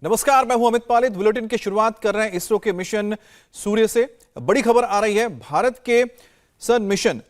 नमस्कार, मैं हूं अमित पालित। बुलेटिन की शुरुआत कर रहे हैं इसरो के मिशन सूर्य से। बड़ी खबर आ रही है, भारत के सन मिशन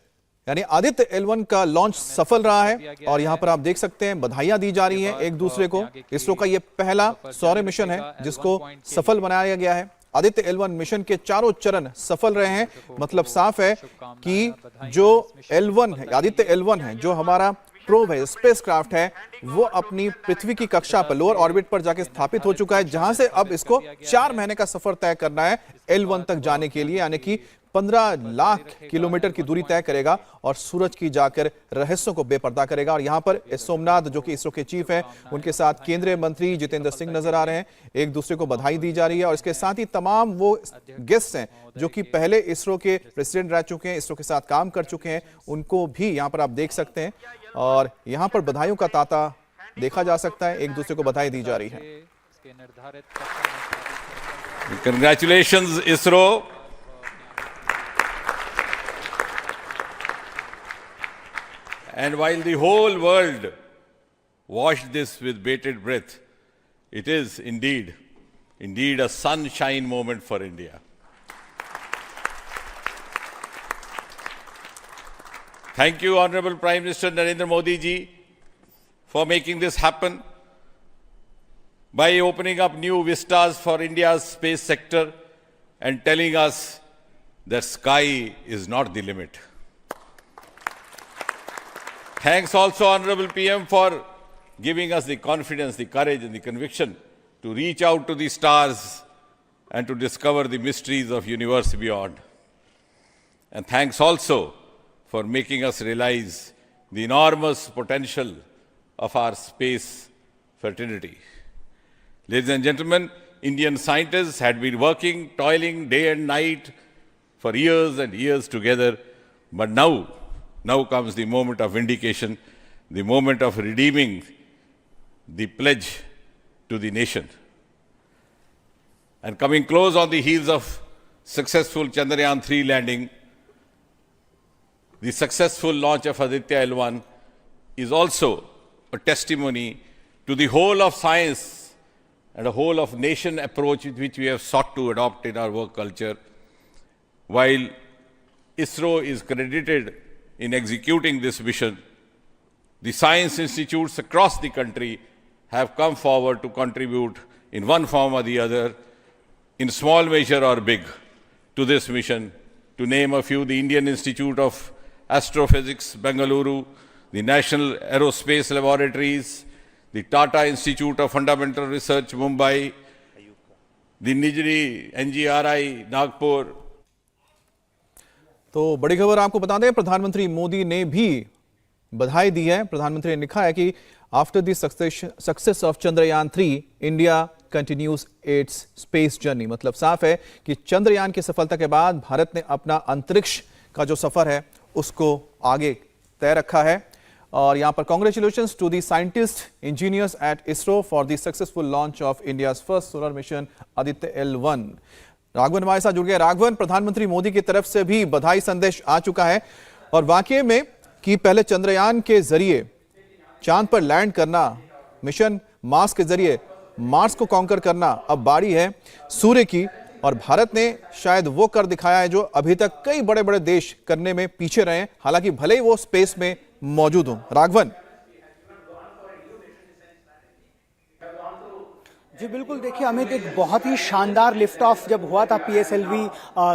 यानी आदित्य L1 का लॉन्च सफल रहा है और यहां पर आप देख सकते हैं बधाइयां दी जा रही हैं एक दूसरे को। इसरो का यह पहला सौर मिशन है जिसको सफल बनाया गया है। आदित्य L1 मिशन के चारों चरण सफल रहे हैं। मतलब साफ है कि जो L1 है, आदित्य L1 है, जो हमारा प्रोब है, स्पेसक्राफ्ट है, वो अपनी पृथ्वी की कक्षा पर लोअर ऑर्बिट पर जाके स्थापित हो चुका है, जहां से अब इसको 4 महीने का सफर तय करना है L1 तक जाने के लिए, यानी कि 15 लाख किलोमीटर की दूरी तय करेगा और सूरज की जाकर रहस्यों को बेपर्दा करेगा। और यहां पर सोमनाथ, जो कि इसरो के चीफ हैं, उनके साथ केंद्रीय मंत्री जितेंद्र सिंह नजर आ रहे हैं। एक दूसरे को बधाई दी जा रही है और इसके साथ ही तमाम वो गेस्ट हैं जो कि पहले इसरो के प्रेसिडेंट रह चुके हैं, इसरो के साथ काम कर चुके हैं, उनको भी यहां पर आप देख सकते हैं। और यहां पर बधाइयों का तांता देखा जा सकता है, एक दूसरे को बधाई दी जा रही है। Congratulations, ISRO. And while the whole world watched this with bated breath, it is indeed a sunshine moment for India. Thank you, Honorable Prime Minister Narendra Modi ji, for making this happen by opening up new vistas for India's space sector and telling us that sky is not the limit. Thanks also, Honorable PM, for giving us the confidence, the courage and the conviction to reach out to the stars and to discover the mysteries of universe beyond. And thanks also for making us realize the enormous potential of our space fraternity. Ladies and gentlemen, Indian scientists had been working, toiling day and night for years and years together, but now comes the moment of vindication, the moment of redeeming the pledge to the nation. And coming close on the heels of successful Chandrayaan-3 landing, the successful launch of Aditya L1 is also a testimony to the whole of science and a whole of nation approach which we have sought to adopt in our work culture. While ISRO is credited in executing this mission, the science institutes across the country have come forward to contribute in one form or the other, in small measure or big, to this mission. To name a few, the Indian Institute of Astrophysics, Bengaluru, the National Aerospace Laboratories, the Tata Institute of Fundamental Research, Mumbai, the Nijri NGRI, Nagpur. तो बड़ी खबर आपको बता दें, प्रधानमंत्री मोदी ने भी बधाई दी है। प्रधानमंत्री ने लिखा है कि after the success of Chandrayaan 3, India continues it's space journey. मतलब साफ है कि चंद्रयान की सफलता के बाद भारत ने अपना अंतरिक्ष का जो सफर है उसको आगे तय रखा है। और यहां पर congratulations to the scientist engineers at ISRO for the successful launch of India's first solar mission Aditya L1। Raghavan हमारे साथ जुड़ गए। राघवन, प्रधानमंत्री मोदी की तरफ से भी बधाई संदेश आ चुका है और वाकई में कि पहले चंद्रयान के जरिए चांद पर लैंड करना, मिशन मार्स के जरिए मार्स को कॉन्कर करना, अब बारी है सूर्य की। और भारत ने शायद वो कर दिखाया है जो अभी तक कई बड़े बड़े देश करने में पीछे रहे, हालांकि भले ही वो स्पेस में मौजूद हों। राघवन जी बिल्कुल, देखिए अमित, एक बहुत ही शानदार लिफ्ट ऑफ जब हुआ था PSLV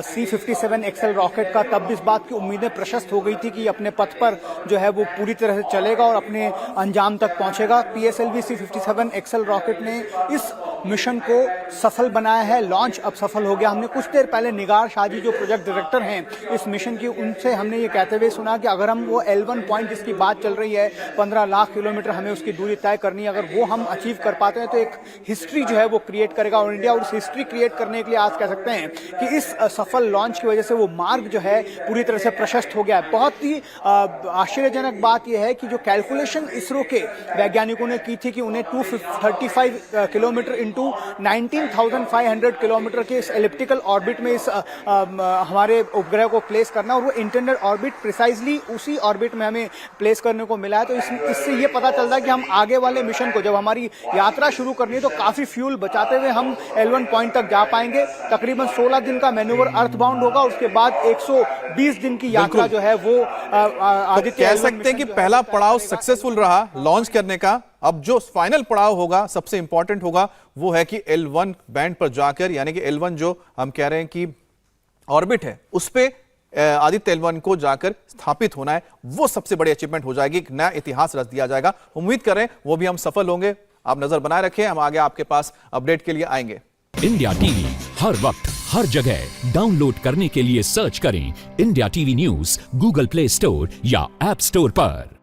C57 XL रॉकेट का, तब इस बात की उम्मीदें प्रशस्त हो गई थी कि अपने पथ पर जो है वो पूरी तरह से चलेगा और अपने अंजाम तक पहुंचेगा। PSLV C57 XL रॉकेट ने इस मिशन को सफल बनाया है। लॉन्च अब सफल हो गया। हमने कुछ देर पहले निगार शाह जी, जो प्रोजेक्ट डायरेक्टर हैं इस मिशन की, उनसे हमने ये कहते हुए सुना कि अगर हम वो L1 पॉइंट जिसकी बात चल रही है, 15 लाख किलोमीटर हमें उसकी दूरी तय करनी है, अगर वो हम अचीव कर पाते हैं तो एक हिस्ट्री जो है वो क्रिएट करेगा। और इंडिया उस हिस्ट्री क्रिएट करने के लिए आज कह सकते हैं कि इस सफल लॉन्च की वजह से वो मार्ग जो है पूरी तरह से प्रशस्त हो गया है। बहुत ही आश्चर्यजनक बात यह है कि जो कैलकुलेशन इसरो के वैज्ञानिकों ने की थी कि उन्हें 235 किलोमीटर इन इनटू 19,500 किलोमीटर के इस एलिप्टिकल ऑर्बिट में इस हमारे उपग्रह को प्लेस करना, और वो इंटेंडेड ऑर्बिट प्रिसाइजली उसी ऑर्बिट में हमें प्लेस करने को मिला है। तो इससे ये पता चलता है कि हम आगे वाले मिशन को, जब हमारी यात्रा शुरू करनी है, तो काफी फ्यूल बचाते हुए हम L1 पॉइंट तक जा पाएंगे। तकरीबन 16 दिन का मैन्यूवर अर्थबाउंड होगा, उसके बाद 120 दिन की यात्रा जो है वो आदित्य कह सकते हैं कि पहला पड़ाव सक्सेसफुल रहा लॉन्च करने का। अब जो फाइनल पड़ाव होगा, सबसे इंपॉर्टेंट होगा, वो है कि L1 बैंड पर जाकर, यानी कि L1 जो हम कह रहे हैं कि ऑर्बिट है, उस पे आदित्य L1 को जाकर स्थापित होना है। वो सबसे बड़ी अचीवमेंट हो जाएगी, एक नया इतिहास रच दिया जाएगा। उम्मीद करें वो भी हम सफल होंगे। आप नजर बनाए रखें, हम आगे आपके पास अपडेट के लिए आएंगे। इंडिया टीवी हर वक्त हर जगह डाउनलोड करने के लिए सर्च करें India TV news Google play store या ऐप स्टोर पर।